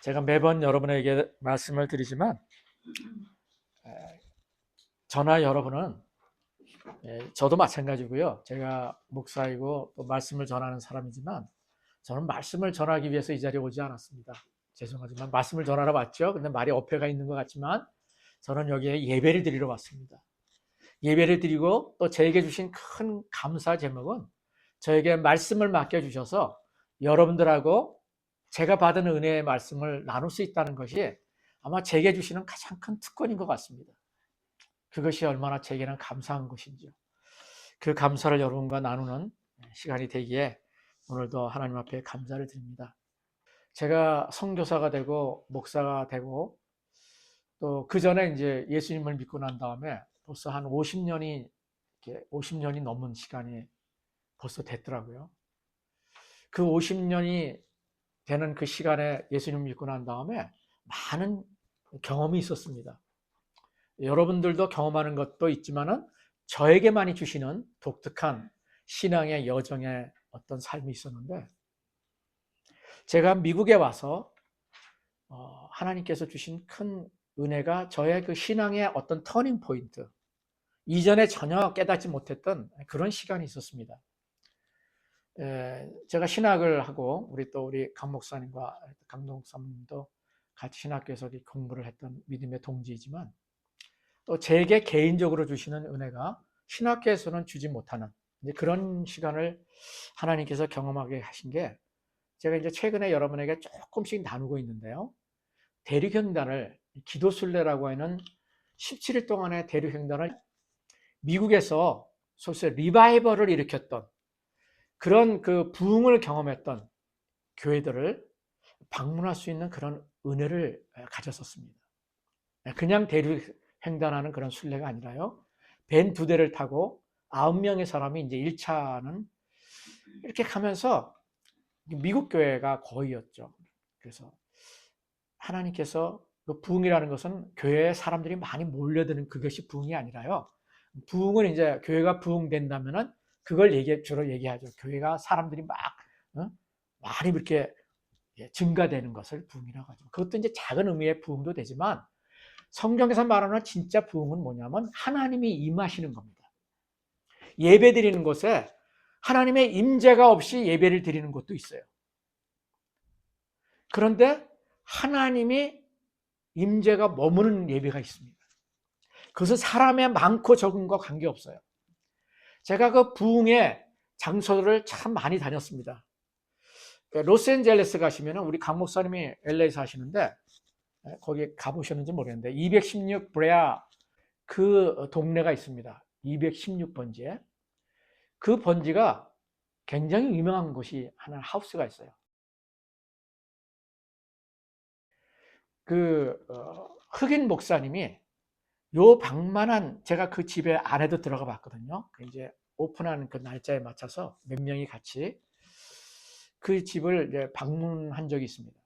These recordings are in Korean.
제가 매번 여러분에게 말씀을 드리지만 저나 여러분은 저도 마찬가지고요. 제가 목사이고 또 말씀을 전하는 사람이지만 저는 말씀을 전하기 위해서 이 자리에 오지 않았습니다. 죄송하지만 말씀을 전하러 왔죠. 근데 말이 어폐가 있는 것 같지만 저는 여기에 예배를 드리러 왔습니다. 예배를 드리고 또 저에게 주신 큰 감사 제목은 저에게 말씀을 맡겨주셔서 여러분들하고 제가 받은 은혜의 말씀을 나눌 수 있다는 것이 아마 제게 주시는 가장 큰 특권인 것 같습니다. 그것이 얼마나 제게는 감사한 것인지요. 그 감사를 여러분과 나누는 시간이 되기에 오늘도 하나님 앞에 감사를 드립니다. 제가 선교사가 되고 목사가 되고 또 그 전에 이제 예수님을 믿고 난 다음에 벌써 한 50년이 넘은 시간이 벌써 됐더라고요. 그 50년이 되는 그 시간에 예수님을 믿고 난 다음에 많은 경험이 있었습니다. 여러분들도 경험하는 것도 있지만은 저에게만이 주시는 독특한 신앙의 여정의 어떤 삶이 있었는데 제가 미국에 와서 하나님께서 주신 큰 은혜가 저의 그 신앙의 어떤 터닝 포인트, 이전에 전혀 깨닫지 못했던 그런 시간이 있었습니다. 제가 신학을 하고 우리 강 목사님과 강동 목사님도 같이 신학교에서 공부를 했던 믿음의 동지이지만 또 제게 개인적으로 주시는 은혜가 신학교에서는 주지 못하는 그런 시간을 하나님께서 경험하게 하신 게 제가 이제 최근에 여러분에게 조금씩 나누고 있는데요. 대륙횡단을 기도순례라고 하는 17일 동안의 대륙횡단을 미국에서 소위 리바이벌을 일으켰던 그런 그 부흥을 경험했던 교회들을 방문할 수 있는 그런 은혜를 가졌었습니다. 그냥 대륙횡단하는 그런 순례가 아니라요. 밴 2대를 타고 9명의 사람이 이제 1차는 이렇게 가면서 미국 교회가 거의였죠. 그래서 하나님께서 그 부흥이라는 것은 교회에 사람들이 많이 몰려드는 그것이 부흥이 아니라요. 부흥은 이제 교회가 부흥된다면은 그걸 주로 얘기하죠. 교회가 사람들이 많이 이렇게 증가되는 것을 부흥이라고 하죠. 그것도 이제 작은 의미의 부흥도 되지만 성경에서 말하는 진짜 부흥은 뭐냐면 하나님이 임하시는 겁니다. 예배 드리는 곳에 하나님의 임재가 없이 예배를 드리는 곳도 있어요. 그런데 하나님이 임재가 머무는 예배가 있습니다. 그것은 사람의 많고 적은과 관계없어요. 제가 그 부흥의 장소를 참 많이 다녔습니다. 로스앤젤레스 가시면 우리 강 목사님이 LA 사시는데 거기 가보셨는지 모르겠는데 216 브레아 그 동네가 있습니다. 216번지에. 그 번지가 굉장히 유명한 곳이 하나 하우스가 있어요. 흑인 목사님이 요 방만한 제가 그 집에 안에도 들어가 봤거든요. 이제 오픈하는 그 날짜에 맞춰서 몇 명이 같이 그 집을 이제 방문한 적이 있습니다.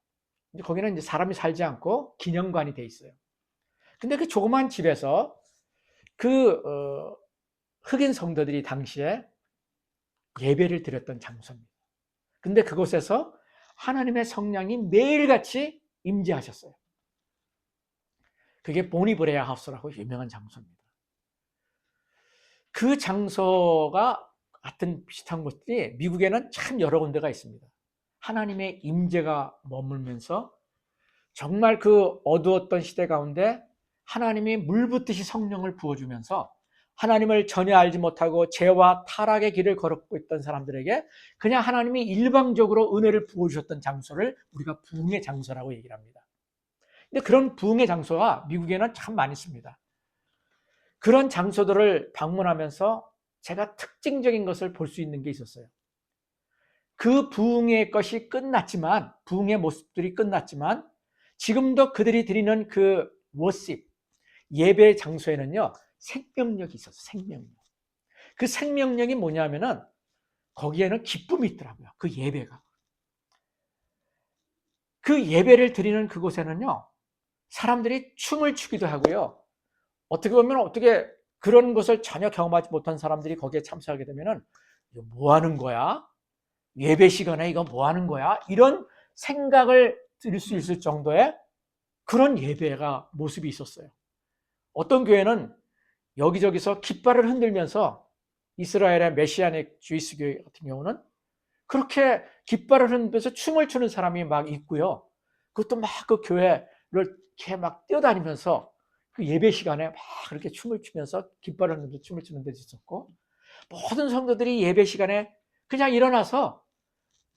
거기는 이제 사람이 살지 않고 기념관이 돼 있어요. 근데 그 조그만 집에서 흑인 성도들이 당시에 예배를 드렸던 장소입니다. 근데 그곳에서 하나님의 성령이 매일같이 임재하셨어요. 그게 보니브레아 하우스라고 유명한 장소입니다. 그 장소가 같은 비슷한 곳들이 미국에는 참 여러 군데가 있습니다. 하나님의 임재가 머물면서 정말 그 어두웠던 시대 가운데 하나님이 물붓듯이 성령을 부어주면서 하나님을 전혀 알지 못하고 죄와 타락의 길을 걸었고 있던 사람들에게 그냥 하나님이 일방적으로 은혜를 부어주셨던 장소를 우리가 부흥의 장소라고 얘기를 합니다. 근데 그런 부흥의 장소가 미국에는 참 많이 있습니다. 그런 장소들을 방문하면서 제가 특징적인 것을 볼 수 있는 게 있었어요. 그 부흥의 것이 끝났지만, 부흥의 모습들이 끝났지만 지금도 그들이 드리는 그 워십, 예배 장소에는요 생명력이 있었어요. 생명력. 그 생명력이 뭐냐면은 거기에는 기쁨이 있더라고요. 그 예배가. 그 예배를 드리는 그곳에는요 사람들이 춤을 추기도 하고요. 어떻게 보면 그런 것을 전혀 경험하지 못한 사람들이 거기에 참석하게 되면은 이거 뭐 하는 거야? 예배 시간에 이거 뭐 하는 거야? 이런 생각을 드릴 수 있을 정도의 그런 예배가 모습이 있었어요. 어떤 교회는 여기저기서 깃발을 흔들면서 이스라엘의 메시아닉 주이스 교회 같은 경우는 그렇게 깃발을 흔들면서 춤을 추는 사람이 막 있고요. 그것도 막 그 교회를 이렇게 막 뛰어다니면서 그 예배 시간에 막 그렇게 춤을 추면서 깃발을 흔들면서 춤을 추는 데도 있었고, 모든 성도들이 예배 시간에 그냥 일어나서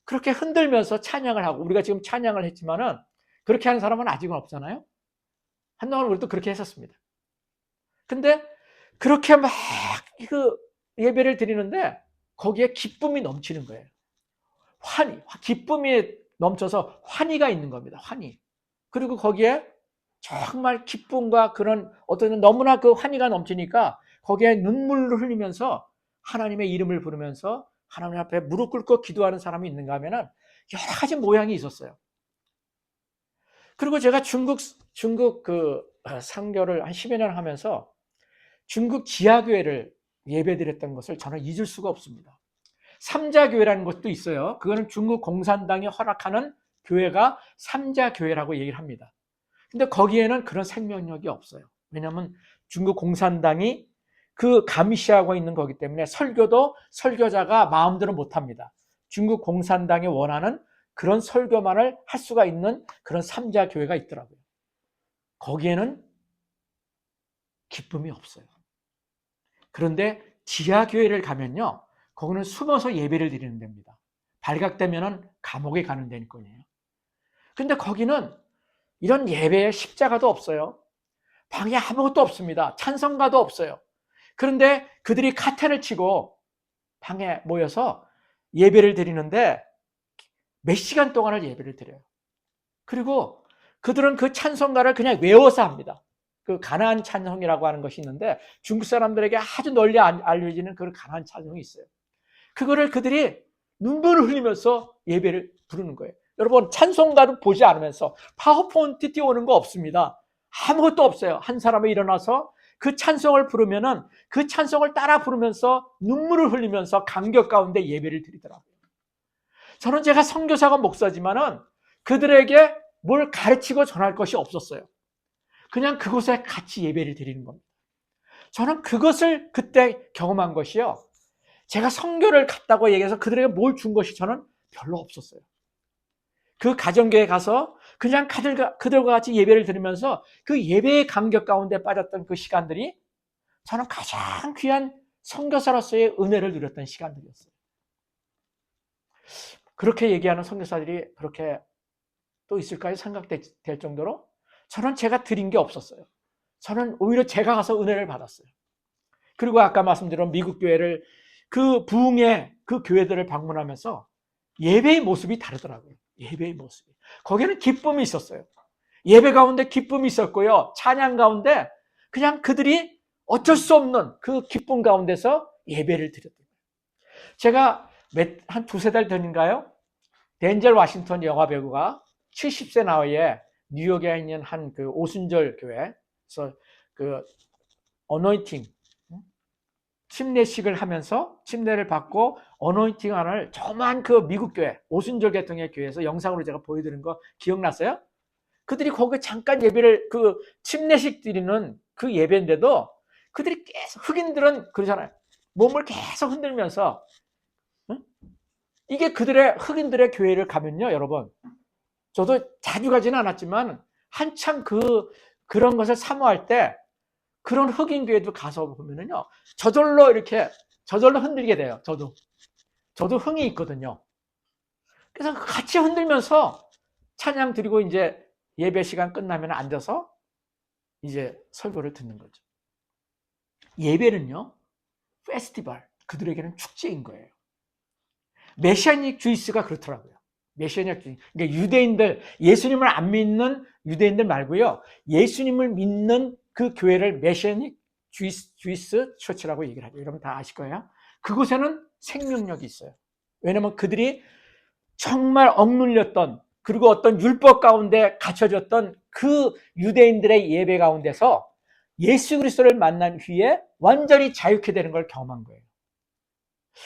그렇게 흔들면서 찬양을 하고, 우리가 지금 찬양을 했지만은 그렇게 하는 사람은 아직은 없잖아요. 한동안 우리도 그렇게 했었습니다. 근데 그렇게 막 그 예배를 드리는데 거기에 기쁨이 넘치는 거예요. 기쁨이 넘쳐서 환희가 있는 겁니다. 환희. 그리고 거기에 정말 기쁨과 그런 어떤 너무나 그 환희가 넘치니까 거기에 눈물을 흘리면서 하나님의 이름을 부르면서 하나님 앞에 무릎 꿇고 기도하는 사람이 있는가 하면은 여러 가지 모양이 있었어요. 그리고 제가 중국 그 선교를 한 10여 년 하면서 중국 지하교회를 예배드렸던 것을 저는 잊을 수가 없습니다. 삼자교회라는 것도 있어요. 그거는 중국 공산당이 허락하는 교회가 삼자교회라고 얘기를 합니다. 근데 거기에는 그런 생명력이 없어요. 왜냐하면 중국 공산당이 그 감시하고 있는 거기 때문에 설교도 설교자가 마음대로 못합니다. 중국 공산당이 원하는 그런 설교만을 할 수가 있는 그런 삼자교회가 있더라고요. 거기에는 기쁨이 없어요. 그런데 지하교회를 가면요, 거기는 숨어서 예배를 드리는 데입니다. 발각되면은 감옥에 가는 데니까요. 근데 거기는 이런 예배에 십자가도 없어요. 방에 아무것도 없습니다. 찬송가도 없어요. 그런데 그들이 카텐을 치고 방에 모여서 예배를 드리는데 몇 시간 동안을 예배를 드려요. 그리고 그들은 그 찬송가를 그냥 외워서 합니다. 그 가나안 찬송이라고 하는 것이 있는데 중국 사람들에게 아주 널리 알려지는 그런 가나안 찬송이 있어요. 그거를 그들이 눈물을 흘리면서 예배를 부르는 거예요. 여러분, 찬송가를 보지 않으면서 파워포인트 띄워오는 거 없습니다. 아무것도 없어요. 한 사람이 일어나서 그 찬송을 부르면은 그 찬송을 따라 부르면서 눈물을 흘리면서 감격 가운데 예배를 드리더라고요. 저는 제가 선교사가 목사지만은 그들에게 뭘 가르치고 전할 것이 없었어요. 그냥 그곳에 같이 예배를 드리는 겁니다. 저는 그것을 그때 경험한 것이요, 제가 선교를 갔다고 얘기해서 그들에게 뭘 준 것이 저는 별로 없었어요. 그 가정교회에 가서 그냥 그들과 같이 예배를 드리면서 그 예배의 감격 가운데 빠졌던 그 시간들이 저는 가장 귀한 선교사로서의 은혜를 누렸던 시간들이었어요. 그렇게 얘기하는 선교사들이 그렇게 또 있을까요? 생각될 정도로 저는 제가 드린 게 없었어요. 저는 오히려 제가 가서 은혜를 받았어요. 그리고 아까 말씀드린 미국 교회를, 그 부흥의 그 교회들을 방문하면서 예배의 모습이 다르더라고요. 예배의 모습이. 거기는 기쁨이 있었어요. 예배 가운데 기쁨이 있었고요. 찬양 가운데 그냥 그들이 어쩔 수 없는 그 기쁨 가운데서 예배를 드렸던 거예요. 제가 한 두세 달 전인가요? 덴젤 워싱턴 영화 배우가 70세 나이에 뉴욕에 있는 한 그 오순절 교회에서 그 어노인팅, 침례식을 하면서 침례를 받고 어노인팅을 저만 그 미국 교회 오순절 계통의 교회에서 영상으로 제가 보여드린 거 기억났어요? 그들이 거기 잠깐 예배를, 그 침례식 드리는 그 예배인데도 그들이 계속, 흑인들은 그러잖아요. 몸을 계속 흔들면서, 응? 이게 흑인들의 교회를 가면요, 여러분, 저도 자주 가지는 않았지만 한참 그런 것을 사모할 때 그런 흑인 교회도 가서 보면은요, 저절로 흔들게 돼요. 저도 흥이 있거든요. 그래서 같이 흔들면서 찬양 드리고 이제 예배 시간 끝나면 앉아서 이제 설교를 듣는 거죠. 예배는요, 페스티벌, 그들에게는 축제인 거예요. 메시아닉 주이스가 그렇더라고요. 메시아닉 주이스. 그러니까 유대인들, 예수님을 안 믿는 유대인들 말고요, 예수님을 믿는 그 교회를 메시아닉 주이스 처치라고 얘기를 하죠. 여러분 다 아실 거예요. 그곳에는 생명력이 있어요. 왜냐하면 그들이 정말 억눌렸던, 그리고 어떤 율법 가운데 갇혀졌던 그 유대인들의 예배 가운데서 예수 그리스도를 만난 후에 완전히 자유케 되는 걸 경험한 거예요.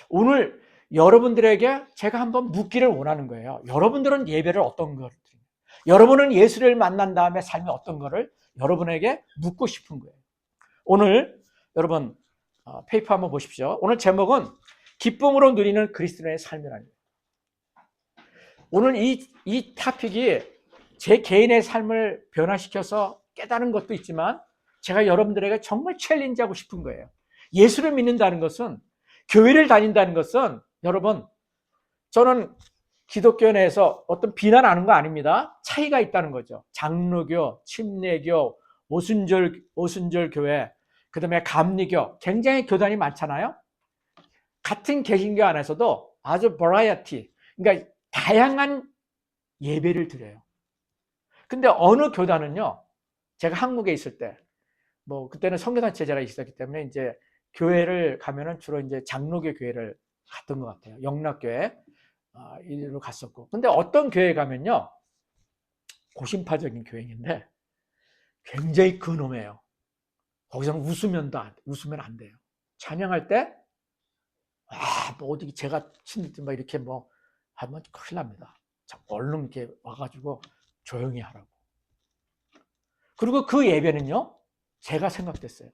오늘 여러분들에게 제가 한번 묻기를 원하는 거예요. 여러분들은 예배를 어떤 걸 드립니까? 여러분은 예수를 만난 다음에 삶이 어떤 거를 여러분에게 묻고 싶은 거예요. 오늘 여러분 페이퍼 한번 보십시오. 오늘 제목은 기쁨으로 누리는 그리스도인의 삶이라는 거예요. 오늘 이 토픽이 제 개인의 삶을 변화시켜서 깨달은 것도 있지만 제가 여러분들에게 정말 챌린지하고 싶은 거예요. 예수를 믿는다는 것은, 교회를 다닌다는 것은, 여러분, 저는 기독교 내에서 어떤 비난하는 거 아닙니다. 차이가 있다는 거죠. 장로교, 침례교, 오순절 교회, 그 다음에 감리교, 굉장히 교단이 많잖아요. 같은 개신교 안에서도 아주 버라이어티, 그러니까 다양한 예배를 드려요. 근데 어느 교단은요, 제가 한국에 있을 때, 그때는 선교단 제자가 있었기 때문에 이제 교회를 가면은 주로 이제 장로교 교회를 갔던 것 같아요. 영락교회 이리로 갔었고. 근데 어떤 교회 가면요, 고신파적인 교회인데 굉장히 근엄해요. 거기서는 웃으면 안 돼요. 찬양할 때, 어디 제가 친구들 막 이렇게 하면 큰일 납니다. 얼른 이렇게 와가지고 조용히 하라고. 그리고 그 예배는요, 제가 생각됐어요.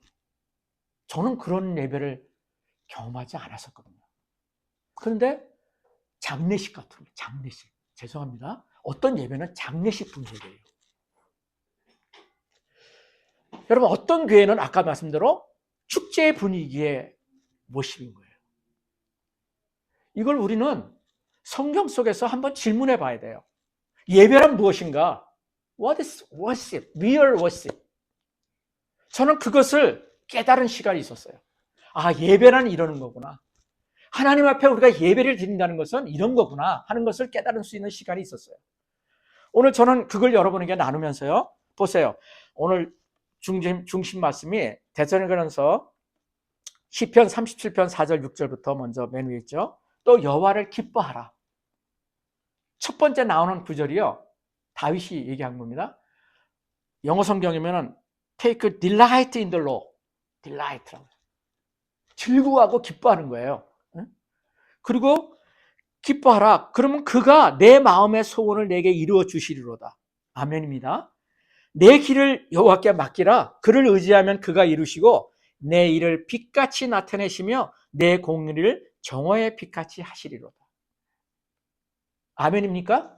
저는 그런 예배를 경험하지 않았었거든요. 그런데 장례식 같은 거예요. 장례식. 죄송합니다. 어떤 예배는 장례식 분위기예요. 여러분, 어떤 교회는 아까 말씀대로 축제 분위기의 모습인 거예요. 이걸 우리는 성경 속에서 한번 질문해 봐야 돼요. 예배란 무엇인가? What is worship? Real worship. 저는 그것을 깨달은 시간이 있었어요. 예배란 이러는 거구나. 하나님 앞에 우리가 예배를 드린다는 것은 이런 거구나 하는 것을 깨달을 수 있는 시간이 있었어요. 오늘 저는 그걸 여러분에게 나누면서요. 보세요. 오늘 중심 말씀이 데살로니가전서 시편 37편 4절 6절부터 먼저 맨 위에 있죠. 또 여호와를 기뻐하라. 첫 번째 나오는 구절이요, 다윗이 얘기한 겁니다. 영어 성경이면은 take delight in the Lord. delight라고. 즐거워하고 기뻐하는 거예요. 그리고 기뻐하라. 그러면 그가 내 마음의 소원을 내게 이루어 주시리로다. 아멘입니다. 내 길을 여호와께 맡기라. 그를 의지하면 그가 이루시고 내 일을 빛같이 나타내시며 내 공의를 정오의 빛같이 하시리로다. 아멘입니까?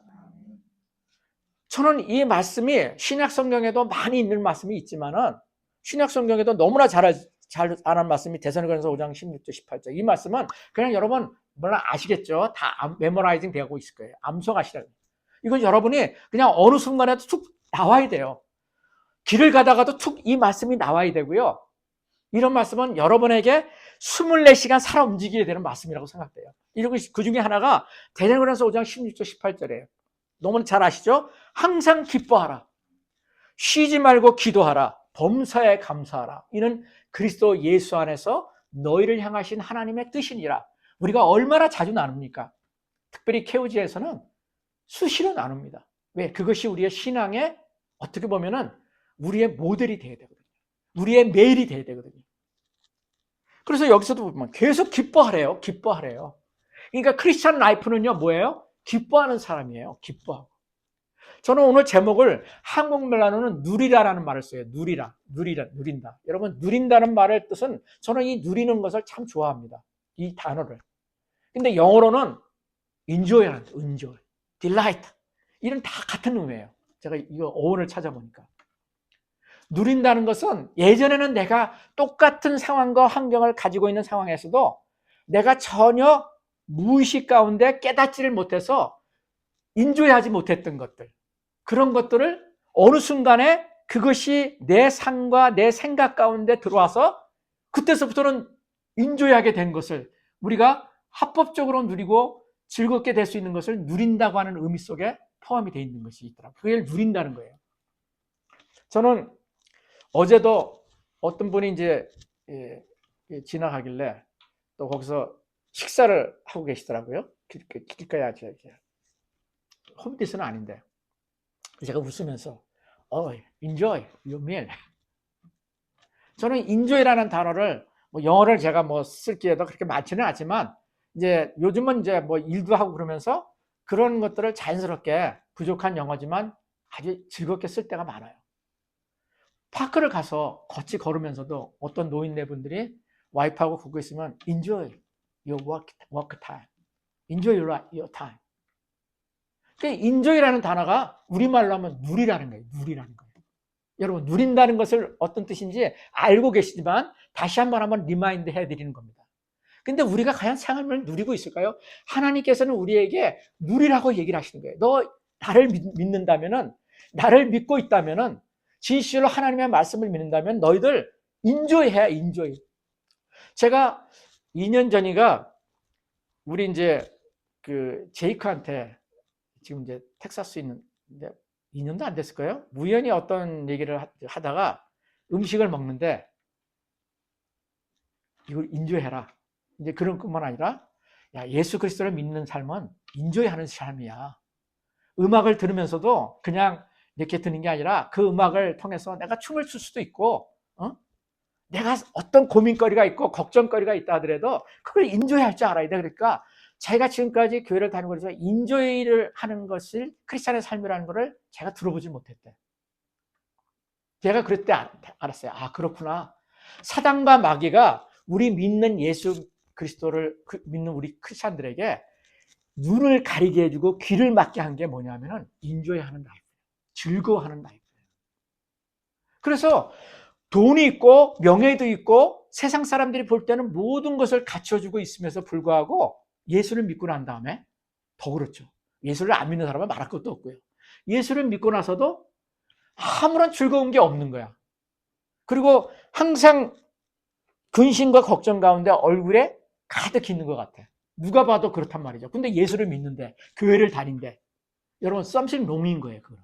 저는 이 말씀이 신약 성경에도 많이 있는 말씀이 있지만은 신약 성경에도 너무나 잘 아는 말씀이 데살로니가전서 5장 16절 18절. 이 말씀은 그냥 여러분 물론 아시겠죠? 다 메모라이징 되고 있을 거예요. 암송하시라고. 이건 여러분이 그냥 어느 순간에도 툭 나와야 돼요. 길을 가다가도 툭 이 말씀이 나와야 되고요. 이런 말씀은 여러분에게 24시간 살아 움직이게 되는 말씀이라고 생각돼요. 이러고 그 중에 하나가 데살로니가전서 5장 16절 18절이에요. 너무 잘 아시죠? 항상 기뻐하라. 쉬지 말고 기도하라. 범사에 감사하라. 이는 그리스도 예수 안에서 너희를 향하신 하나님의 뜻이니라. 우리가 얼마나 자주 나눕니까? 특별히 케오지에서는 수시로 나눕니다. 왜? 그것이 우리의 신앙의 어떻게 보면은 우리의 모델이 돼야 되거든요. 우리의 매일이 돼야 되거든요. 그래서 여기서도 보면 계속 기뻐하래요. 기뻐하래요. 그러니까 크리스찬 라이프는요, 뭐예요? 기뻐하는 사람이에요. 기뻐하고. 저는 오늘 제목을 한국말로는 누리라라는 말을 써요. 누린다. 여러분, 누린다는 말의 뜻은 저는 이 누리는 것을 참 좋아합니다. 이 단어를. 근데 영어로는 enjoy라는 뜻, enjoy, delight. 이런 다 같은 의미예요. 제가 이거 어원을 찾아보니까. 누린다는 것은 예전에는 내가 똑같은 상황과 환경을 가지고 있는 상황에서도 내가 전혀 무의식 가운데 깨닫지를 못해서 인조하지 못했던 것들, 그런 것들을 어느 순간에 그것이 내 삶과 내 생각 가운데 들어와서 그때서부터는 인조하게 된 것을 우리가 합법적으로 누리고 즐겁게 될 수 있는 것을 누린다고 하는 의미 속에 포함이 되어 있는 것이 있더라고요. 그걸 누린다는 거예요. 저는 어제도 어떤 분이 이제 지나가길래 또 거기서 식사를 하고 계시더라고요. 길가에 홈디스는 아닌데 제가 웃으면서 enjoy your meal. 저는 enjoy라는 단어를 영어를 제가 쓸 기회도 그렇게 많지는 않지만 이제 요즘은 이제 일도 하고 그러면서 그런 것들을 자연스럽게 부족한 영어지만 아주 즐겁게 쓸 때가 많아요. 파크를 가서 같이 걸으면서도 어떤 노인네분들이 와이프하고 걷고 있으면 enjoy your work time, enjoy your time. 그 enjoy라는 단어가 우리말로 하면 누리라는 거예요. 누리라는 거예요. 여러분, 누린다는 것을 어떤 뜻인지 알고 계시지만 다시 한번 리마인드 해드리는 겁니다. 근데 우리가 과연 삶을 누리고 있을까요? 하나님께서는 우리에게 누리라고 얘기를 하시는 거예요. 너 나를 믿는다면은, 나를 믿고 있다면은, 진실로 하나님의 말씀을 믿는다면 너희들 인조해야 인조해. 제가 2년 전이가 우리 이제 그 제이크한테 지금 이제 텍사스에 있는데 2년도 안 됐을 거예요. 우연히 어떤 얘기를 하다가 음식을 먹는데 이걸 인조해라. 이제 그런 것뿐만 아니라 야, 예수 그리스도를 믿는 삶은 인조해하는 삶이야. 음악을 들으면서도 그냥 이렇게 듣는 게 아니라 그 음악을 통해서 내가 춤을 출 수도 있고, 내가 어떤 고민거리가 있고 걱정거리가 있다 하더라도 그걸 인조해할 줄 알아야 돼. 그러니까 제가 지금까지 교회를 다니고 그래서 인조를 하는 것을 크리스찬의 삶이라는 것을 제가 들어보지 못했대. 제가 그럴 때 알았어요. 아, 그렇구나. 사단과 마귀가 우리 믿는 예수 그리스도를 믿는 우리 크리스찬들에게 눈을 가리게 해주고 귀를 막게 한 게 뭐냐면은 인조해하는 라이프, 즐거워하는 라이프. 그래서 돈이 있고 명예도 있고 세상 사람들이 볼 때는 모든 것을 갖춰주고 있으면서 불구하고 예수를 믿고 난 다음에 더 그렇죠. 예수를 안 믿는 사람은 말할 것도 없고요. 예수를 믿고 나서도 아무런 즐거운 게 없는 거야. 그리고 항상 근심과 걱정 가운데 얼굴에 가득 있는 것 같아. 누가 봐도 그렇단 말이죠. 근데 예수를 믿는데, 교회를 다닌대. 여러분, something wrong인 거예요, 그거는.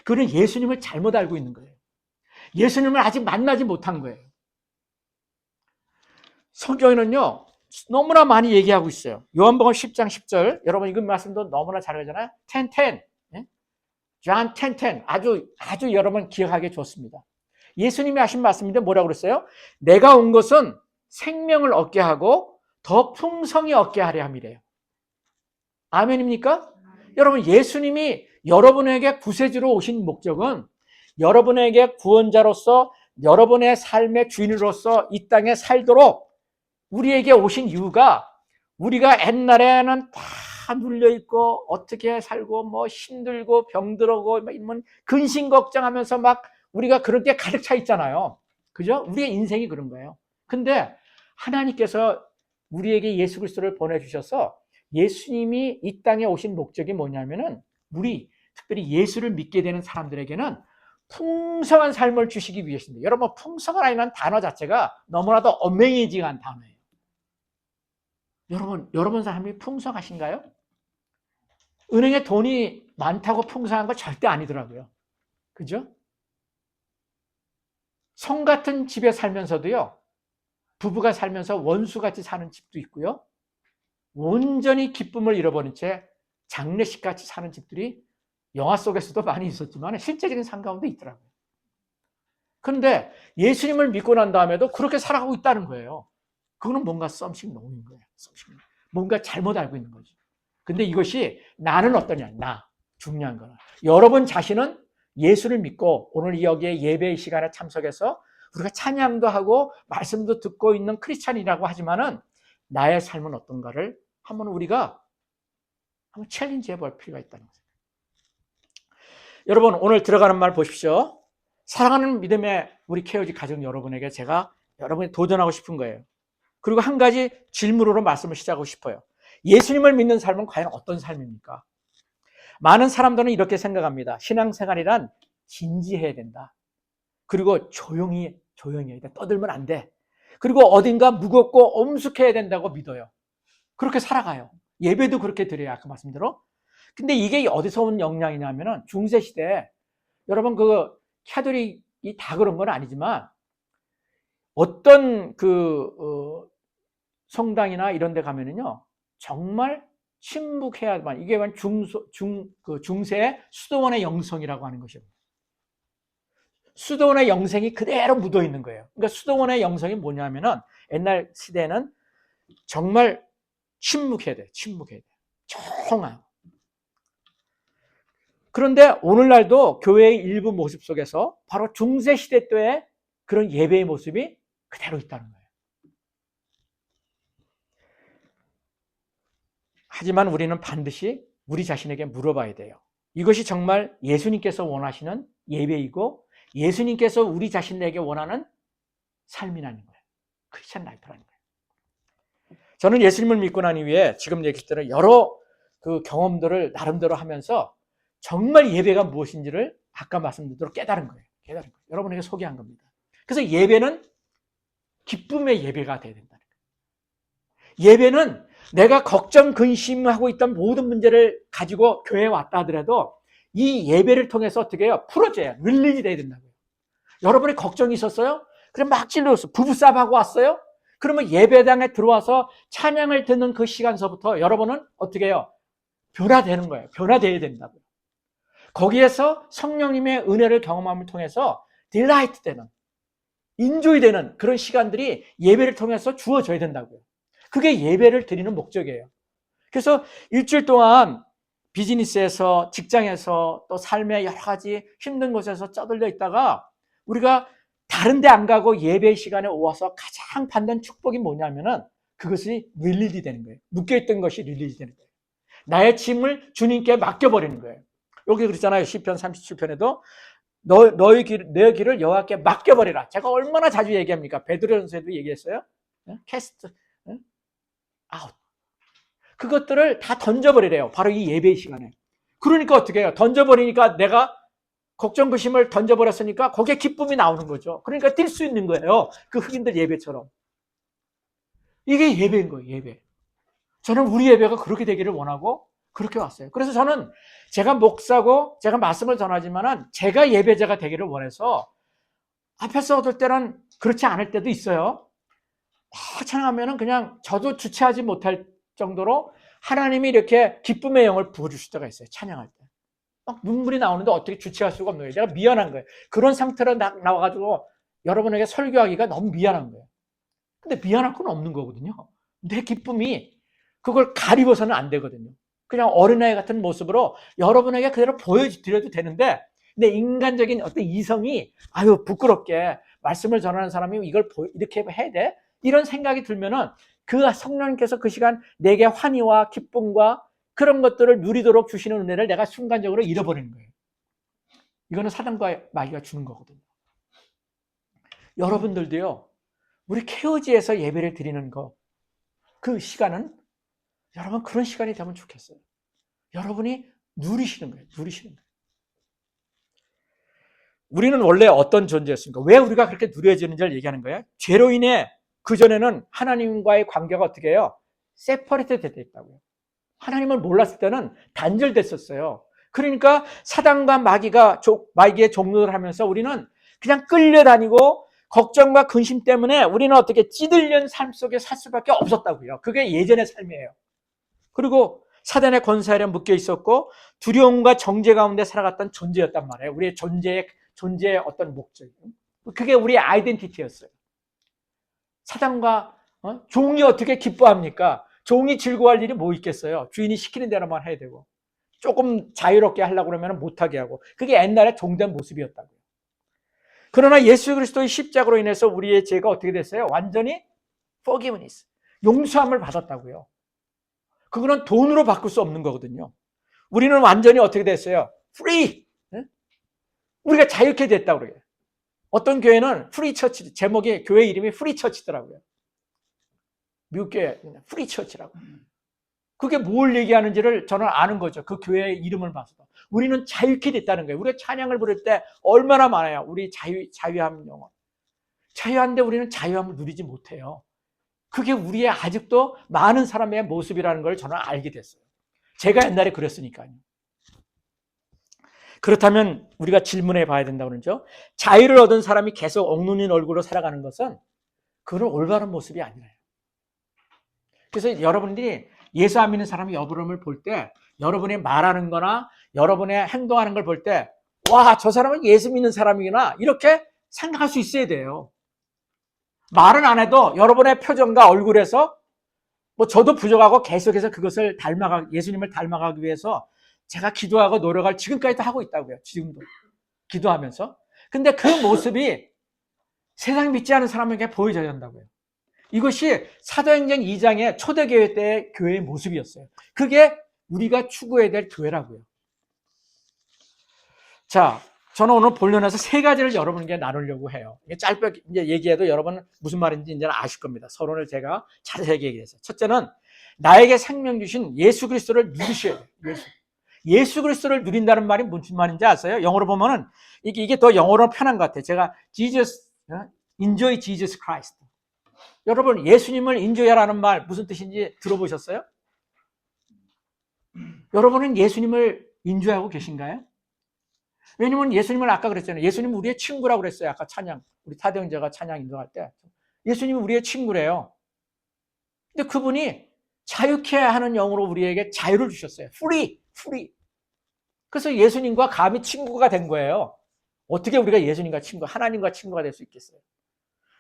그거는 예수님을 잘못 알고 있는 거예요. 예수님을 아직 만나지 못한 거예요. 성경에는요, 너무나 많이 얘기하고 있어요. 요한복음 10장 10절. 여러분, 이건 말씀도 너무나 잘 알잖아요. 10:10. John 10:10. 아주 여러분 기억하기 좋습니다. 예수님이 하신 말씀인데 뭐라고 그랬어요? 내가 온 것은 생명을 얻게 하고 더 풍성히 얻게 하려 함이래요. 아멘입니까? 여러분, 예수님이 여러분에게 구세주로 오신 목적은 여러분에게 구원자로서 여러분의 삶의 주인으로서 이 땅에 살도록 우리에게 오신 이유가 우리가 옛날에는 다 눌려있고 어떻게 살고 뭐 힘들고 병들고 이런 근심 걱정하면서 막 우리가 그런 게 가득 차 있잖아요. 그죠? 우리의 인생이 그런 거예요. 근데 하나님께서 우리에게 예수 그리스도를 보내주셔서 예수님이 이 땅에 오신 목적이 뭐냐면은 우리 특별히 예수를 믿게 되는 사람들에게는 풍성한 삶을 주시기 위해서입니다. 여러분, 풍성한이라는 단어 자체가 너무나도 어메이징한 단어예요. 여러분 삶이 풍성하신가요? 은행에 돈이 많다고 풍성한 거 절대 아니더라고요. 그죠? 성 같은 집에 살면서도요, 부부가 살면서 원수같이 사는 집도 있고요, 온전히 기쁨을 잃어버린 채 장례식같이 사는 집들이 영화 속에서도 많이 있었지만 실제적인 삶 가운데 있더라고요. 그런데 예수님을 믿고 난 다음에도 그렇게 살아가고 있다는 거예요. 그거는 뭔가 썸씽 놓인 거예요. 뭔가 잘못 알고 있는 거죠. 근데 이것이 나는 어떠냐? 중요한 거는 여러분 자신은 예수를 믿고 오늘 여기에 예배의 시간에 참석해서 우리가 찬양도 하고 말씀도 듣고 있는 크리스찬이라고 하지만은 나의 삶은 어떤가를 우리가 한번 챌린지 해볼 필요가 있다는 거죠. 여러분, 오늘 들어가는 말 보십시오. 사랑하는 믿음의 우리 케어지 가족 여러분에게 제가 여러분이 도전하고 싶은 거예요. 그리고 한 가지 질문으로 말씀을 시작하고 싶어요. 예수님을 믿는 삶은 과연 어떤 삶입니까? 많은 사람들은 이렇게 생각합니다. 신앙생활이란 진지해야 된다. 그리고 조용히 해야 돼. 떠들면 안 돼. 그리고 어딘가 무겁고 엄숙해야 된다고 믿어요. 그렇게 살아가요. 예배도 그렇게 드려요. 아까 말씀대로. 근데 이게 어디서 온 영향이냐면은 중세시대에 여러분 캐톨릭이 다 그런 건 아니지만 어떤 성당이나 이런 데 가면은요, 정말 침묵해야만, 이게 중세의 수도원의 영성이라고 하는 것이에요. 수도원의 영성이 그대로 묻어 있는 거예요. 그러니까 수도원의 영성이 뭐냐면은 옛날 시대에는 정말 침묵해야 돼. 조용하고. 그런데 오늘날도 교회의 일부 모습 속에서 바로 중세시대 때의 그런 예배의 모습이 그대로 있다는 거예요. 하지만 우리는 반드시 우리 자신에게 물어봐야 돼요. 이것이 정말 예수님께서 원하시는 예배이고 예수님께서 우리 자신에게 원하는 삶이라는 거예요. 크리스천 라이프라는 거예요. 저는 예수님을 믿고 난 이후에 지금 얘기했던 여러 그 경험들을 나름대로 하면서 정말 예배가 무엇인지를 아까 말씀드린 대로 깨달은 거예요. 여러분에게 소개한 겁니다. 그래서 예배는 기쁨의 예배가 돼야 된다는 거예요. 예배는 내가 걱정, 근심하고 있던 모든 문제를 가지고 교회에 왔다 하더라도 이 예배를 통해서 어떻게 해요? 풀어줘야 릴리즈 돼야 된다고요. 여러분이 걱정이 있었어요? 그럼 막 찔렀어. 부부싸움하고 왔어요? 그러면 예배당에 들어와서 찬양을 듣는 그 시간서부터 여러분은 어떻게 해요? 변화되는 거예요. 변화되어야 된다고요. 거기에서 성령님의 은혜를 경험함을 통해서 딜라이트 되는, 인조이 되는 그런 시간들이 예배를 통해서 주어져야 된다고요. 그게 예배를 드리는 목적이에요. 그래서 일주일 동안 비즈니스에서, 직장에서, 또 삶의 여러 가지 힘든 곳에서 쩌들려 있다가 우리가 다른 데 안 가고 예배 시간에 와서 가장 받는 축복이 뭐냐면은 그것이 릴리즈 되는 거예요. 묶여있던 것이 릴리즈 되는 거예요. 나의 짐을 주님께 맡겨버리는 거예요. 여기 그랬잖아요. 시편 37편에도 내 길을 여호와께 맡겨버리라. 제가 얼마나 자주 얘기합니까? 베드로전서에도 얘기했어요. 캐스트 아웃. 그것들을 다 던져버리래요. 바로 이 예배 시간에. 그러니까 어떻게 해요? 던져버리니까 내가 걱정, 근심을 던져버렸으니까 거기에 기쁨이 나오는 거죠. 그러니까 뛸 수 있는 거예요. 그 흑인들 예배처럼. 이게 예배인 거예요. 예배. 저는 우리 예배가 그렇게 되기를 원하고 그렇게 왔어요. 그래서 저는 제가 목사고 제가 말씀을 전하지만은 제가 예배자가 되기를 원해서 앞에서 얻을 때는 그렇지 않을 때도 있어요. 찬양하면은 그냥 저도 주체하지 못할 정도로 하나님이 이렇게 기쁨의 영을 부어주실 때가 있어요. 찬양할 때. 막 눈물이 나오는데 어떻게 주체할 수가 없는 거예요. 내가 미안한 거예요. 그런 상태로 나와가지고 여러분에게 설교하기가 너무 미안한 거예요. 근데 미안할 건 없는 거거든요. 내 기쁨이 그걸 가리고서는 안 되거든요. 그냥 어린아이 같은 모습으로 여러분에게 그대로 보여드려도 되는데 근데 인간적인 어떤 이성이 아유 부끄럽게 말씀을 전하는 사람이 이걸 이렇게 해야 돼? 이런 생각이 들면은 그 성령님께서 그 시간 내게 환희와 기쁨과 그런 것들을 누리도록 주시는 은혜를 내가 순간적으로 잃어버리는 거예요. 이거는 사단과 마귀가 주는 거거든요. 여러분들도요. 우리 케어지에서 예배를 드리는 거 그 시간은 여러분 그런 시간이 되면 좋겠어요. 여러분이 누리시는 거예요. 누리시는 거예요. 우리는 원래 어떤 존재였습니까? 왜 우리가 그렇게 누려지는지를 얘기하는 거예요. 죄로 인해 그전에는 하나님과의 관계가 어떻게 해요? 세퍼레이트 되어 있다고요. 하나님을 몰랐을 때는 단절됐었어요. 그러니까 사단과 마귀의 종노를 하면서 우리는 그냥 끌려다니고 걱정과 근심 때문에 우리는 어떻게 찌들린 삶 속에 살 수밖에 없었다고요. 그게 예전의 삶이에요. 그리고 사단의 권세 아래 묶여 있었고 두려움과 정죄 가운데 살아갔던 존재였단 말이에요. 우리의 존재의 어떤 목적. 그게 우리의 아이덴티티였어요. 사단과 종이 어떻게 기뻐합니까? 종이 즐거워할 일이 뭐 있겠어요? 주인이 시키는 대로만 해야 되고 조금 자유롭게 하려고 그러면 못하게 하고 그게 옛날에 종된 모습이었다고요. 그러나 예수 그리스도의 십자가로 인해서 우리의 죄가 어떻게 됐어요? 완전히 forgiveness, 용서함을 받았다고요. 그거는 돈으로 바꿀 수 없는 거거든요. 우리는 완전히 어떻게 됐어요? free. 우리가 자유케 됐다고 그래요. 어떤 교회는 프리 처치, 제목이 교회 이름이 프리 처치더라고요. 미국 교회 프리 처치라고. 그게 뭘 얘기하는지를 저는 아는 거죠. 그 교회의 이름을 봐서도. 우리는 자유케 됐다는 거예요. 우리가 찬양을 부를 때 얼마나 많아요. 우리 자유함 영혼. 자유한데 우리는 자유함을 누리지 못해요. 그게 우리의 아직도 많은 사람의 모습이라는 걸 저는 알게 됐어요. 제가 옛날에 그랬으니까요. 그렇다면 우리가 질문해 봐야 된다고 그러죠. 자유를 얻은 사람이 계속 억눌린 얼굴로 살아가는 것은 그건 올바른 모습이 아니에요. 그래서 여러분들이 예수 안 믿는 사람이 여러분을 볼 때 여러분이 말하는 거나 여러분의 행동하는 걸 볼 때 와, 저 사람은 예수 믿는 사람이구나 이렇게 생각할 수 있어야 돼요. 말은 안 해도 여러분의 표정과 얼굴에서 뭐 저도 부족하고 계속해서 그것을 예수님을 닮아가기 위해서 제가 기도하고 노력을 지금까지도 하고 있다고요. 지금도 기도하면서. 근데 그 모습이 세상 믿지 않은 사람에게 보여져야 한다고요. 이것이 사도행전 2장의 초대교회 때의 교회의 모습이었어요. 그게 우리가 추구해야 될 교회라고요. 자, 저는 오늘 본론에서 세 가지를 여러분께 나누려고 해요. 이게 짧게 이제 얘기해도 여러분은 무슨 말인지 이제 아실 겁니다. 서론을 제가 자세하게 얘기해서. 첫째는 나에게 생명 주신 예수 그리스도를 누리셔야 돼요. 예수 그리스도를 누린다는 말이 무슨 말인지 아세요? 영어로 보면은 이게 더 영어로 편한 것 같아요. 제가 enjoy Jesus Christ. 여러분 예수님을 인조해라는 말 무슨 뜻인지 들어보셨어요? 여러분은 예수님을 인조하고 계신가요? 왜냐면 예수님을 아까 그랬잖아요. 예수님은 우리의 친구라고 그랬어요. 아까 찬양, 우리 타대형제가 찬양 인도할 때. 예수님은 우리의 친구래요. 근데 그분이 자유케 하는 영으로 우리에게 자유를 주셨어요. free. 그래서 예수님과 감히 친구가 된 거예요. 어떻게 우리가 예수님과 친구, 하나님과 친구가 될 수 있겠어요?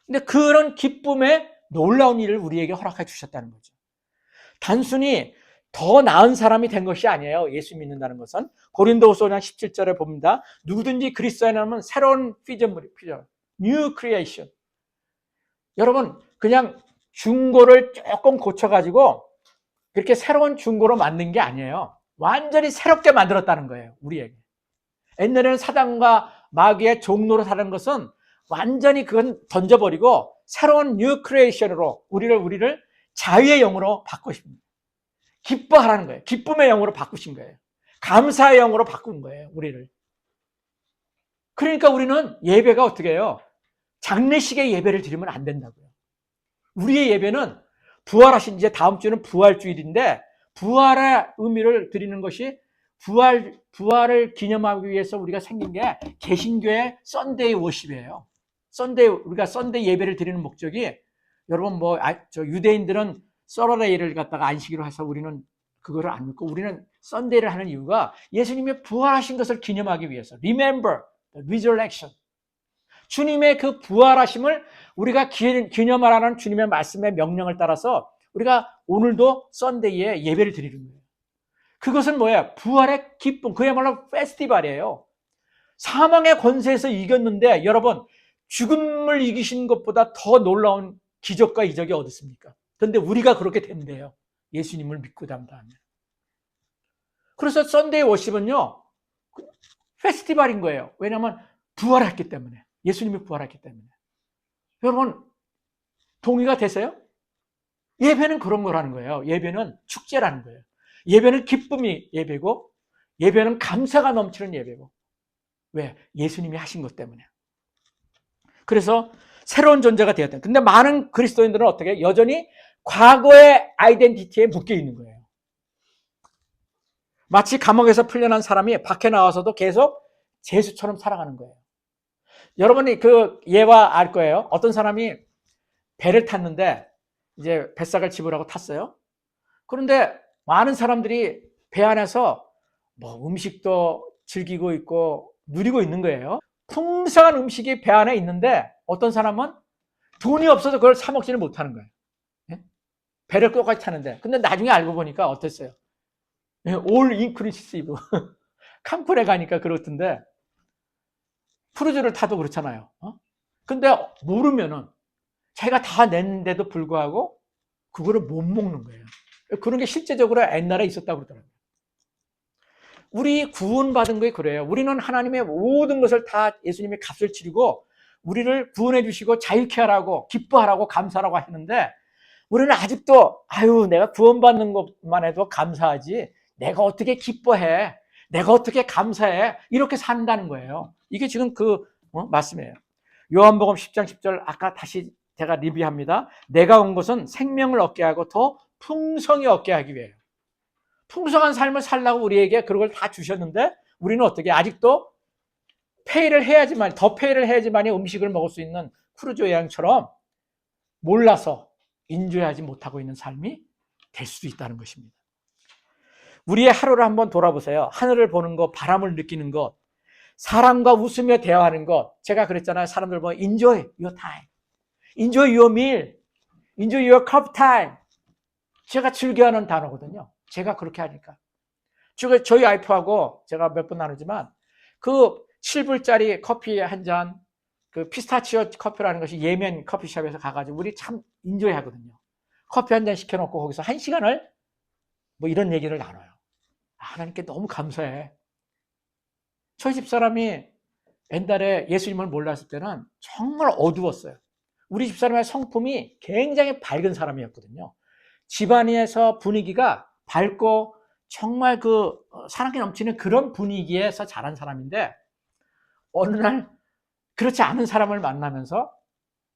근데 그런 기쁨의 놀라운 일을 우리에게 허락해 주셨다는 거죠. 단순히 더 나은 사람이 된 것이 아니에요. 예수 믿는다는 것은. 고린도후서 5장 17절에 봅니다. 누구든지 그리스도 안에 하면 새로운 피조물이 New creation. 여러분 그냥 중고를 조금 고쳐가지고 그렇게 새로운 중고로 만든 게 아니에요. 완전히 새롭게 만들었다는 거예요. 우리에게. 옛날에는 사단과 마귀의 종로로 사는 것은 완전히 그건 던져버리고 새로운 뉴 크리에이션으로 우리를 자유의 영으로 바꾸십니다. 기뻐하라는 거예요. 기쁨의 영으로 바꾸신 거예요. 감사의 영으로 바꾼 거예요. 우리를. 그러니까 우리는 예배가 어떻게 해요? 장례식의 예배를 드리면 안 된다고요. 우리의 예배는 부활하신 이제 다음 주는 부활주일인데 부활의 의미를 드리는 것이 부활을 기념하기 위해서 우리가 생긴 게 개신교의 썬데이 워십이에요. 우리가 썬데이 예배를 드리는 목적이 여러분 유대인들은 서러데이를 갖다가 안식일로 해서 우리는 그거를 안 믿고 우리는 썬데이를 하는 이유가 예수님의 부활하신 것을 기념하기 위해서 Remember the resurrection. 주님의 그 부활하심을 우리가 기념하라는 주님의 말씀의 명령을 따라서 우리가 오늘도 썬데이에 예배를 드리는 거예요. 그것은 뭐예요? 부활의 기쁨, 그야말로 페스티벌이에요. 사망의 권세에서 이겼는데 여러분 죽음을 이기신 것보다 더 놀라운 기적과 이적이 어디 있습니까? 그런데 우리가 그렇게 된대요. 예수님을 믿고 담다하면. 그래서 썬데이 워십은요 페스티벌인 거예요. 왜냐하면 부활했기 때문에. 예수님이 부활했기 때문에. 여러분 동의가 되세요? 예배는 그런 거라는 거예요. 예배는 축제라는 거예요. 예배는 기쁨이 예배고 예배는 감사가 넘치는 예배고. 왜? 예수님이 하신 것 때문에. 그래서 새로운 존재가 되었다. 근데 많은 그리스도인들은 어떻게 여전히 과거의 아이덴티티에 묶여 있는 거예요. 마치 감옥에서 풀려난 사람이 밖에 나와서도 계속 죄수처럼 살아가는 거예요. 여러분이 그 예와 알 거예요. 어떤 사람이 배를 탔는데 이제 뱃삭을 지불하고 탔어요. 그런데 많은 사람들이 배 안에서 음식도 즐기고 있고 누리고 있는 거예요. 풍성한 음식이 배 안에 있는데 어떤 사람은 돈이 없어서 그걸 사 먹지는 못하는 거예요. 배를 똑같이 타는데. 근데 나중에 알고 보니까 어땠어요? all inclusive. 캄프에 가니까 그렇던데 크루즈를 타도 그렇잖아요. 근데 모르면은 자기가 다 냈는데도 불구하고 그거를 못 먹는 거예요. 그런 게 실제적으로 옛날에 있었다고 그러더라고요. 우리 구원받은 게 그래요. 우리는 하나님의 모든 것을 다 예수님이 값을 치르고 우리를 구원해 주시고 자유케 하라고 기뻐하라고 감사하라고 하시는데 우리는 아직도 내가 구원받는 것만 해도 감사하지 내가 어떻게 기뻐해 내가 어떻게 감사해 이렇게 산다는 거예요. 이게 지금 그 말씀이에요. 요한복음 10장 10절 아까 다시 제가 리뷰합니다. 내가 온 것은 생명을 얻게 하고 더 풍성히 얻게 하기 위해요. 풍성한 삶을 살라고 우리에게 그런 걸 다 주셨는데 우리는 어떻게 아직도 더 페이를 해야지만이 음식을 먹을 수 있는 크루즈 여행처럼 몰라서 인조하지 못하고 있는 삶이 될 수도 있다는 것입니다. 우리의 하루를 한번 돌아보세요. 하늘을 보는 것, 바람을 느끼는 것, 사람과 웃으며 대화하는 것. 제가 그랬잖아요. 사람들 보면 enjoy your time, enjoy your meal, enjoy your cup time. 제가 즐겨하는 단어거든요. 제가 그렇게 하니까. 저희 와이프하고 제가 몇 번 나누지만 그 7불짜리 커피 한 잔, 그 피스타치오 커피라는 것이 예멘 커피숍에서 가가지고 우리 참 인조해 하거든요. 커피 한 잔 시켜놓고 거기서 1시간을 뭐 이런 얘기를 나눠요. 하나님께 너무 감사해. 저희 집사람이 옛날에 예수님을 몰랐을 때는 정말 어두웠어요. 우리 집사람의 성품이 굉장히 밝은 사람이었거든요. 집안에서 분위기가 밝고 정말 그 사랑이 넘치는 그런 분위기에서 자란 사람인데 어느 날 그렇지 않은 사람을 만나면서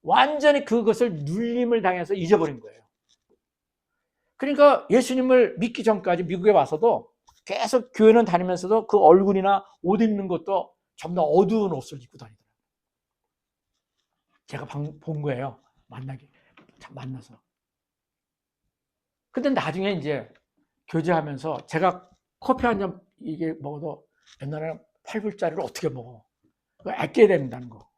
완전히 그것을 눌림을 당해서 잊어버린 거예요. 그러니까 예수님을 믿기 전까지 미국에 와서도 계속 교회는 다니면서도 그 얼굴이나 옷 입는 것도 전부 다 어두운 옷을 입고 다니더라고요. 제가 본 거예요. 만나서. 근데 나중에 이제 교제하면서 제가 커피 한 잔 이게 먹어도 옛날에는 8불짜리를 어떻게 먹어. 그거 아껴야 된다는 거.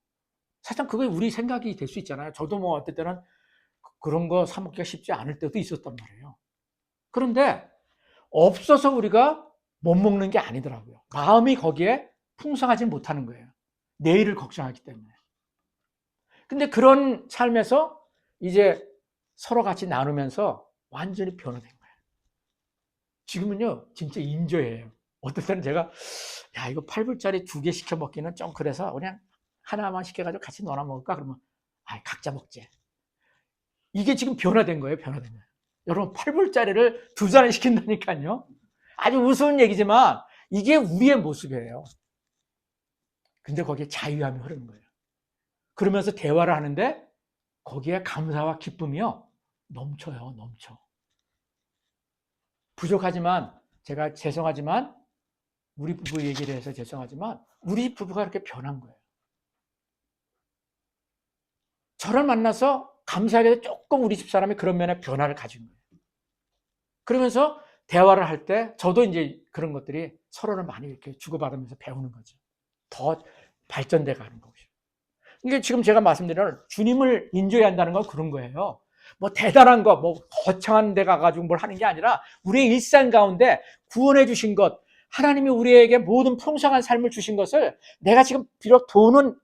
사실 그게 우리 생각이 될 수 있잖아요. 저도 뭐 어떨 때는 그런 거 사 먹기가 쉽지 않을 때도 있었단 말이에요. 그런데 없어서 우리가 못 먹는 게 아니더라고요. 마음이 거기에 풍성하지 못하는 거예요. 내일을 걱정하기 때문에. 근데 그런 삶에서 이제 서로 같이 나누면서 완전히 변화된 거예요. 지금은요, 진짜 인조예요. 어떨 때는 제가, 야, 이거 8불짜리 2개 시켜 먹기는 좀 그래서 그냥 하나만 시켜가지고 같이 나눠 먹을까? 그러면, 각자 먹지. 이게 지금 변화된 거예요, 변화된 거예요. 여러분, 8불짜리를 2잔을 시킨다니까요. 아주 우스운 얘기지만, 이게 우리의 모습이에요. 근데 거기에 자유함이 흐르는 거예요. 그러면서 대화를 하는데, 거기에 감사와 기쁨이요, 넘쳐요, 넘쳐. 부족하지만, 제가 죄송하지만, 우리 부부 얘기를 해서 죄송하지만, 우리 부부가 이렇게 변한 거예요. 저를 만나서 감사하게 조금 우리 집사람이 그런 면에 변화를 가진 거예요. 그러면서 대화를 할 때 저도 이제 그런 것들이 서로를 많이 이렇게 주고받으면서 배우는 거죠. 더 발전돼 가는 거죠. 이게 지금 제가 말씀드리는 주님을 인조해야 한다는 건 그런 거예요. 뭐 대단한 거, 뭐 거창한 데 가가지고 뭘 하는 게 아니라 우리의 일상 가운데 구원해 주신 것, 하나님이 우리에게 모든 풍성한 삶을 주신 것을 내가 지금 비록 돈은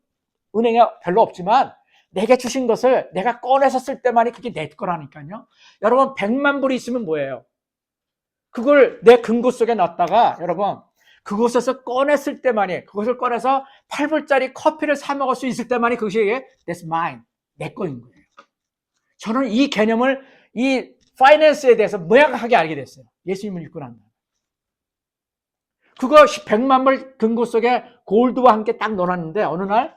은행에 별로 없지만 내게 주신 것을 내가 꺼내서 쓸 때만이 그게 내 거라니까요. 여러분 100만 불이 있으면 뭐예요? 그걸 내 금고 속에 놨다가 여러분 그곳에서 꺼냈을 때만이 그것을 꺼내서 8불짜리 커피를 사 먹을 수 있을 때만이 그것이 That's mine. 내 거인 거예요. 저는 이 개념을 이 파이낸스에 대해서 명확하게 알게 됐어요. 예수님을 믿고 난 다음에. 그거 100만 불 금고 속에 골드와 함께 딱 넣어놨는데 어느 날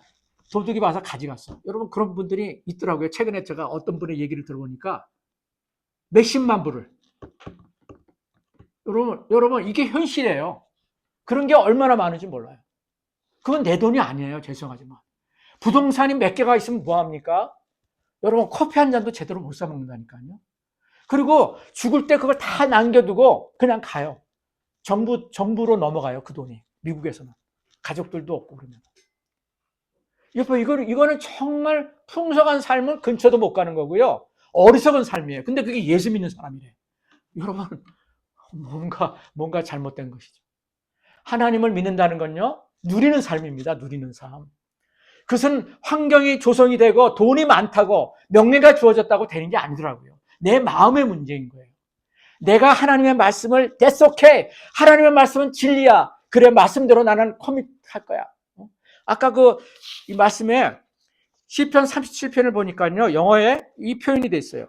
도둑이 와서 가져갔어. 여러분 그런 분들이 있더라고요. 최근에 제가 어떤 분의 얘기를 들어보니까 몇십만 불을. 여러분 이게 현실이에요. 그런 게 얼마나 많은지 몰라요. 그건 내 돈이 아니에요. 죄송하지만. 부동산이 몇 개가 있으면 뭐합니까? 여러분 커피 한 잔도 제대로 못 사 먹는다니까요. 그리고 죽을 때 그걸 다 남겨두고 그냥 가요. 정부로 넘어가요. 그 돈이. 미국에서는. 가족들도 없고 그러면. 이거는 정말 풍성한 삶을 근처도 못 가는 거고요. 어리석은 삶이에요. 근데 그게 예수 믿는 사람이래. 여러분, 뭔가 잘못된 것이죠. 하나님을 믿는다는 건요, 누리는 삶입니다. 누리는 삶. 그것은 환경이 조성이 되고 돈이 많다고 명예가 주어졌다고 되는 게 아니더라고요. 내 마음의 문제인 거예요. 내가 하나님의 말씀을 That's okay. 하나님의 말씀은 진리야. 그래 말씀대로 나는 커밋할 거야. 아까 이 말씀에 시편 37편을 보니까요. 영어에 이 표현이 돼 있어요.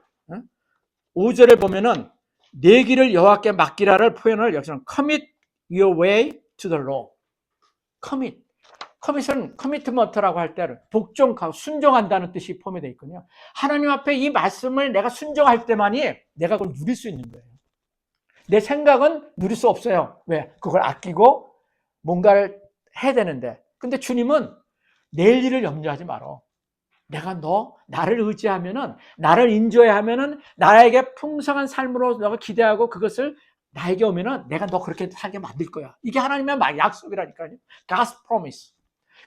5절에 보면은 내 길을 여호와께 맡기라를 표현을 여기서는 commit your way to the Lord. commit은 commitment라고 할 때 복종하고 순종한다는 뜻이 포함되어 있거든요. 하나님 앞에 이 말씀을 내가 순종할 때만이 내가 그걸 누릴 수 있는 거예요. 내 생각은 누릴 수 없어요. 왜? 그걸 아끼고 뭔가를 해야 되는데. 근데 주님은 내일 일을 염려하지 말어. 내가 나를 의지하면은, 나를 인조해야 하면은, 나에게 풍성한 삶으로 너가 기대하고 그것을 나에게 오면은 내가 너 그렇게 살게 만들 거야. 이게 하나님의 약속이라니까요. God's promise.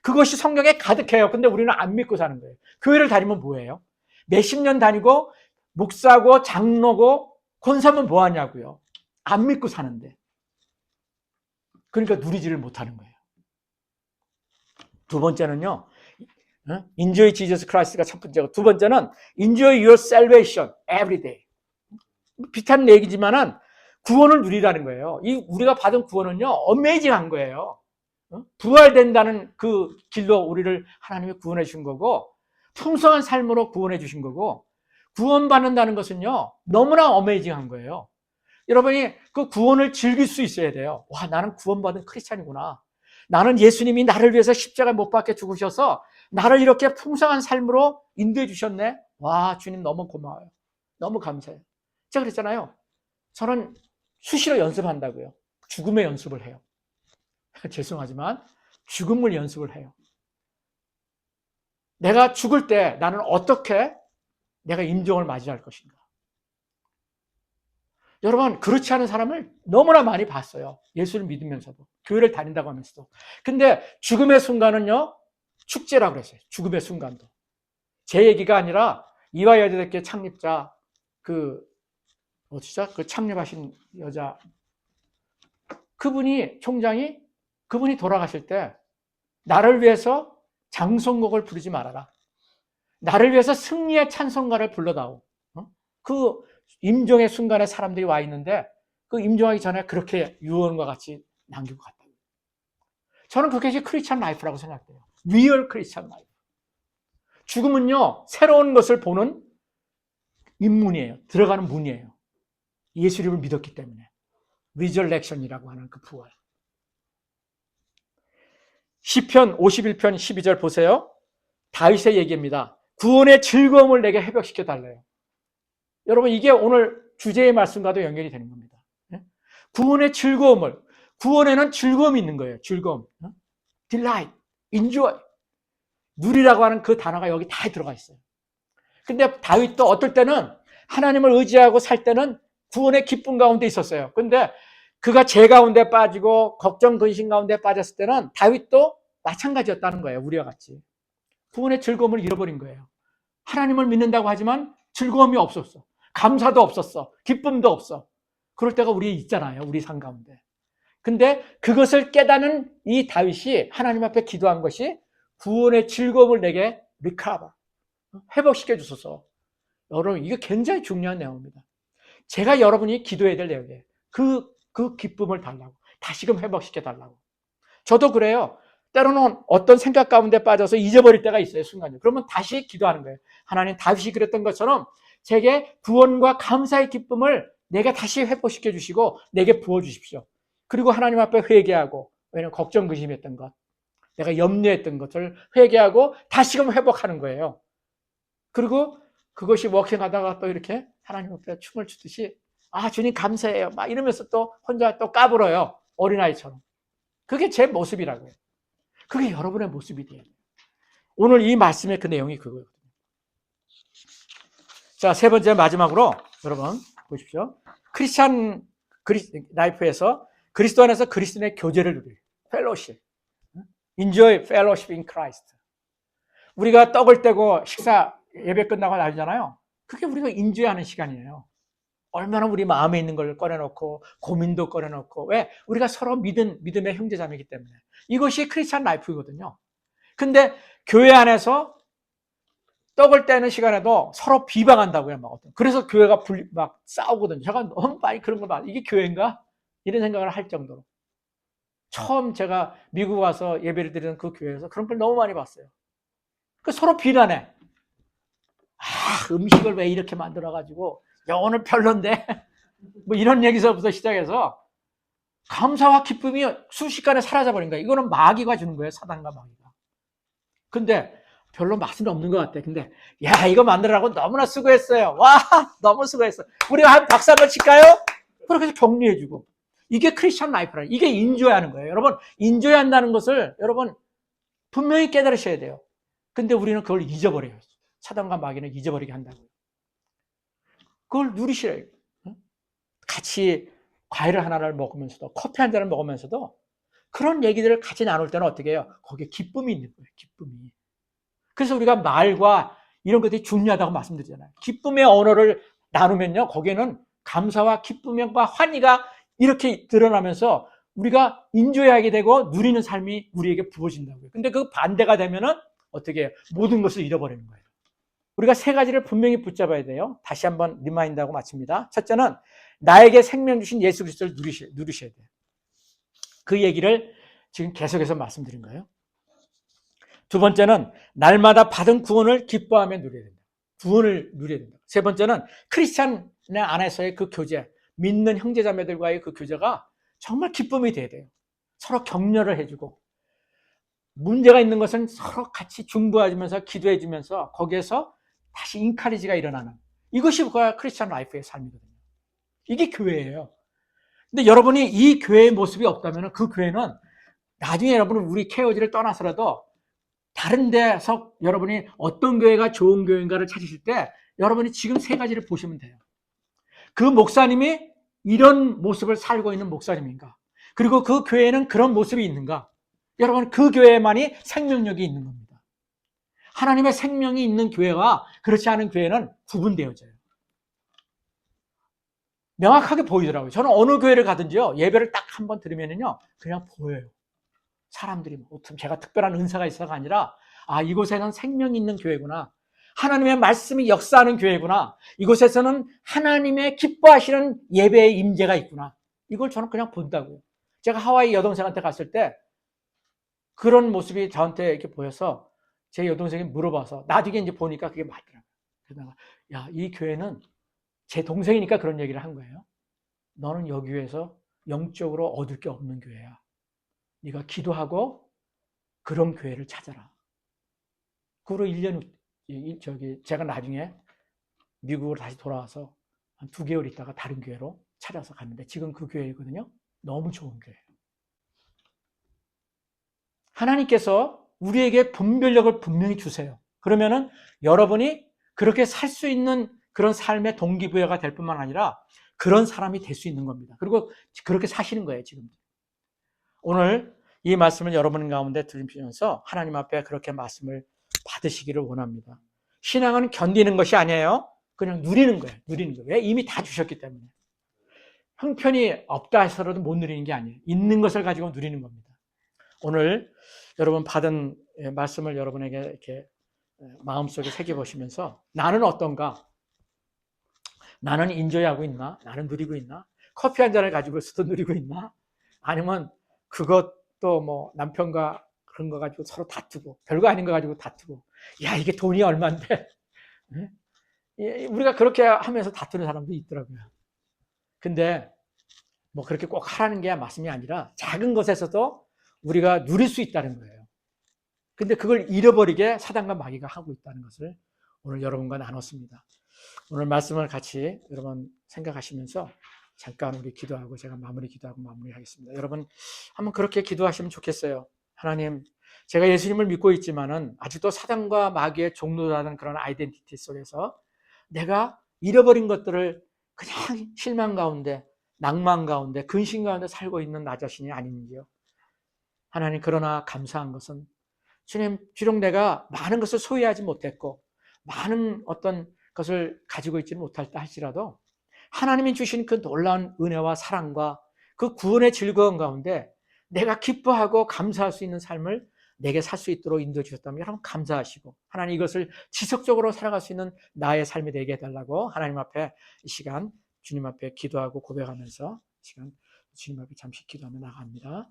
그것이 성경에 가득해요. 근데 우리는 안 믿고 사는 거예요. 교회를 다니면 뭐예요? 몇십 년 다니고, 목사고, 장로고, 권사면 뭐 하냐고요. 안 믿고 사는데. 그러니까 누리지를 못하는 거예요. 두 번째는요, Enjoy Jesus Christ가 첫 번째고, 두 번째는 Enjoy your salvation every day. 비슷한 얘기지만은 구원을 누리라는 거예요. 이 우리가 받은 구원은요, 어메이징한 거예요. 부활된다는 그 길로 우리를 하나님이 구원해 주신 거고, 풍성한 삶으로 구원해 주신 거고, 구원받는다는 것은요, 너무나 어메이징한 거예요. 여러분이 그 구원을 즐길 수 있어야 돼요. 와, 나는 구원받은 크리스찬이구나. 나는 예수님이 나를 위해서 십자가에 못 박혀 죽으셔서 나를 이렇게 풍성한 삶으로 인도해 주셨네. 와, 주님 너무 고마워요. 너무 감사해요. 제가 그랬잖아요. 저는 수시로 연습한다고요. 죽음의 연습을 해요. 죄송하지만 죽음을 연습을 해요. 내가 죽을 때 나는 어떻게 내가 임종을 맞이할 것인가. 여러분, 그렇지 않은 사람을 너무나 많이 봤어요. 예수를 믿으면서도, 교회를 다닌다고 하면서도. 근데 죽음의 순간은요, 축제라고 그랬어요. 죽음의 순간도. 제 얘기가 아니라 이화여자대학교 창립자, 그 창립하신 여자, 총장이 그분이 돌아가실 때 나를 위해서 장송곡을 부르지 말아라. 나를 위해서 승리의 찬송가를 불러다오. 그 임종의 순간에 사람들이 와 있는데 그 임종하기 전에 그렇게 유언과 같이 남기고 갔다. 저는 그게 크리스찬 라이프라고 생각해요. 리얼 크리스찬 라이프. 죽음은요, 새로운 것을 보는 입문이에요. 들어가는 문이에요. 예수님을 믿었기 때문에. 리저렉션이라고 하는 그 부활. 시편 51편 12절 보세요. 다윗의 얘기입니다. 구원의 즐거움을 내게 회복시켜 달래요. 여러분, 이게 오늘 주제의 말씀과도 연결이 되는 겁니다. 구원의 즐거움을, 구원에는 즐거움이 있는 거예요. 즐거움. delight, enjoy. 누리라고 하는 그 단어가 여기 다 들어가 있어요. 근데 다윗도 어떨 때는 하나님을 의지하고 살 때는 구원의 기쁨 가운데 있었어요. 근데 그가 죄 가운데 빠지고 걱정, 근심 가운데 빠졌을 때는 다윗도 마찬가지였다는 거예요. 우리와 같이. 구원의 즐거움을 잃어버린 거예요. 하나님을 믿는다고 하지만 즐거움이 없었어. 감사도 없었어. 기쁨도 없어. 그럴 때가 우리 있잖아요. 우리 삶 가운데. 근데 그것을 깨닫는 이 다윗이 하나님 앞에 기도한 것이 구원의 즐거움을 내게 리카바, 회복시켜 주소서. 여러분, 이게 굉장히 중요한 내용입니다. 제가 여러분이 기도해야 될 내용이에요. 그 기쁨을 달라고. 다시금 회복시켜 달라고. 저도 그래요. 때로는 어떤 생각 가운데 빠져서 잊어버릴 때가 있어요, 순간적으로. 그러면 다시 기도하는 거예요. 하나님, 다윗이 그랬던 것처럼 제게 구원과 감사의 기쁨을 내가 다시 회복시켜 주시고 내게 부어주십시오. 그리고 하나님 앞에 회개하고, 왜냐하면 걱정, 근심했던 것, 내가 염려했던 것을 회개하고 다시금 회복하는 거예요. 그리고 그것이 워킹하다가 또 이렇게 하나님 앞에 춤을 추듯이, 아, 주님 감사해요, 막 이러면서 또 혼자 또 까불어요. 어린아이처럼. 그게 제 모습이라고요. 그게 여러분의 모습이 돼요. 오늘 이 말씀의 그 내용이 그거예요. 자, 세 번째 마지막으로 여러분 보십시오. 크리스찬 라이프에서 그리스도 안에서 그리스도인의 교제를 누릴 펠로십. Enjoy fellowship in Christ. 우리가 떡을 떼고 식사 예배 끝나고 나잖아요. 그게 우리가 인조하는 시간이에요. 얼마나 우리 마음에 있는 걸 꺼내놓고 고민도 꺼내놓고, 왜? 우리가 서로 믿음의 형제자매이기 때문에. 이것이 크리스찬 라이프거든요. 근데 교회 안에서 떡을 떼는 시간에도 서로 비방한다고요. 그래서 교회가 막 싸우거든요. 제가 너무 많이 그런 걸 봐. 이게 교회인가? 이런 생각을 할 정도로. 처음 제가 미국 와서 예배를 드리는 그 교회에서 그런 걸 너무 많이 봤어요. 서로 비난해. 아, 음식을 왜 이렇게 만들어가지고, 야, 오늘 별론데? 뭐 이런 얘기서부터 시작해서 감사와 기쁨이 순식간에 사라져버린 거예요. 이거는 마귀가 주는 거예요. 사단과 마귀가. 근데 별로 맛은 없는 것 같아. 근데 야, 이거 만들라고 너무나 수고했어요. 와, 너무 수고했어. 우리가 한 박수 한번 칠까요? 그렇게 해서 격려해주고. 이게 크리스천 라이프라. 이게 인조하는 거예요. 여러분, 인조한다는 것을 여러분 분명히 깨달으셔야 돼요. 근데 우리는 그걸 잊어버려요. 사단과 마귀는 잊어버리게 한다고요. 그걸 누리시래요. 같이 과일을 하나를 먹으면서도, 커피 한 잔을 먹으면서도 그런 얘기들을 같이 나눌 때는 어떻게 해요? 거기에 기쁨이 있는 거예요. 기쁨이. 그래서 우리가 말과 이런 것들이 중요하다고 말씀드리잖아요. 기쁨의 언어를 나누면요, 거기에는 감사와 기쁨과 환희가 이렇게 드러나면서 우리가 인조하게 되고 누리는 삶이 우리에게 부어진다고요. 근데 그 반대가 되면은 어떻게 해요? 모든 것을 잃어버리는 거예요. 우리가 세 가지를 분명히 붙잡아야 돼요. 다시 한번 리마인드하고 마칩니다. 첫째는 나에게 생명 주신 예수 그리스도를 누리셔야 돼요. 그 얘기를 지금 계속해서 말씀드린 거예요. 두 번째는 날마다 받은 구원을 기뻐하며 누려야 된다. 구원을 누려야 된다. 세 번째는 크리스찬 안에서의 그 교제, 믿는 형제자매들과의 그 교제가 정말 기쁨이 돼야 돼요. 서로 격려를 해주고 문제가 있는 것은 서로 같이 중보해주면서 기도해주면서 거기에서 다시 인카리지가 일어나는, 이것이 크리스찬 라이프의 삶이거든요. 이게 교회예요. 근데 여러분이 이 교회의 모습이 없다면 그 교회는 나중에 여러분은 우리 케어지를 떠나서라도 다른 데서 여러분이 어떤 교회가 좋은 교회인가를 찾으실 때 여러분이 지금 세 가지를 보시면 돼요. 그 목사님이 이런 모습을 살고 있는 목사님인가? 그리고 그 교회에는 그런 모습이 있는가? 여러분, 그 교회만이 생명력이 있는 겁니다. 하나님의 생명이 있는 교회와 그렇지 않은 교회는 구분되어져요. 명확하게 보이더라고요. 저는 어느 교회를 가든지요, 예배를 딱 한 번 들으면요, 그냥 보여요. 사람들이 제가 특별한 은사가 있어가 아니라, 아, 이곳에는 생명이 있는 교회구나. 하나님의 말씀이 역사하는 교회구나. 이곳에서는 하나님의 기뻐하시는 예배의 임재가 있구나. 이걸 저는 그냥 본다고요. 제가 하와이 여동생한테 갔을 때 그런 모습이 저한테 이렇게 보여서 제 여동생이 물어봐서 나중에 이제 보니까 그게 맞더라고요. 그러다가 야, 이 교회는, 제 동생이니까 그런 얘기를 한 거예요. 너는 여기 교회에서 영적으로 얻을 게 없는 교회야. 네가 기도하고 그런 교회를 찾아라. 그 후로 1년, 제가 나중에 미국으로 다시 돌아와서 한 2개월 있다가 다른 교회로 찾아서 갔는데 지금 그 교회이거든요. 너무 좋은 교회예요. 하나님께서 우리에게 분별력을 분명히 주세요. 그러면은 여러분이 그렇게 살 수 있는 그런 삶의 동기부여가 될 뿐만 아니라 그런 사람이 될 수 있는 겁니다. 그리고 그렇게 사시는 거예요, 지금. 오늘 이 말씀을 여러분 가운데 들으면서 하나님 앞에 그렇게 말씀을 받으시기를 원합니다. 신앙은 견디는 것이 아니에요. 그냥 누리는 거예요. 누리는 거예요. 왜? 이미 다 주셨기 때문에. 형편이 없다 해서라도 못 누리는 게 아니에요. 있는 것을 가지고 누리는 겁니다. 오늘 여러분 받은 말씀을 여러분에게 이렇게 마음속에 새겨보시면서 나는 어떤가? 나는 인조이하고 있나? 나는 누리고 있나? 커피 한 잔을 가지고 있어도 누리고 있나? 아니면 그것도 뭐 남편과 그런 거 가지고 서로 다투고 별거 아닌 거 가지고 다투고, 야, 이게 돈이 얼만데? 우리가 그렇게 하면서 다투는 사람도 있더라고요. 근데 뭐 그렇게 꼭 하라는 게 말씀이 아니라 작은 것에서도 우리가 누릴 수 있다는 거예요. 근데 그걸 잃어버리게 사단과 마귀가 하고 있다는 것을 오늘 여러분과 나눴습니다. 오늘 말씀을 같이 여러분 생각하시면서 잠깐 우리 기도하고 제가 기도하고 마무리하겠습니다. 여러분 한번 그렇게 기도하시면 좋겠어요. 하나님, 제가 예수님을 믿고 있지만은 아직도 사단과 마귀의 종노라는 그런 아이덴티티 속에서 내가 잃어버린 것들을 그냥 실망 가운데, 낭만 가운데, 근심 가운데 살고 있는 나 자신이 아닌지요. 하나님, 그러나 감사한 것은 주님, 비록 내가 많은 것을 소유하지 못했고 많은 어떤 것을 가지고 있지는 못할다 할지라도 하나님이 주신 그 놀라운 은혜와 사랑과 그 구원의 즐거움 가운데 내가 기뻐하고 감사할 수 있는 삶을 내게 살 수 있도록 인도해 주셨다면 여러분 감사하시고, 하나님 이것을 지속적으로 살아갈 수 있는 나의 삶이 되게 해달라고 하나님 앞에 이 시간 주님 앞에 기도하고 고백하면서 시간 주님 앞에 잠시 기도하며 나갑니다.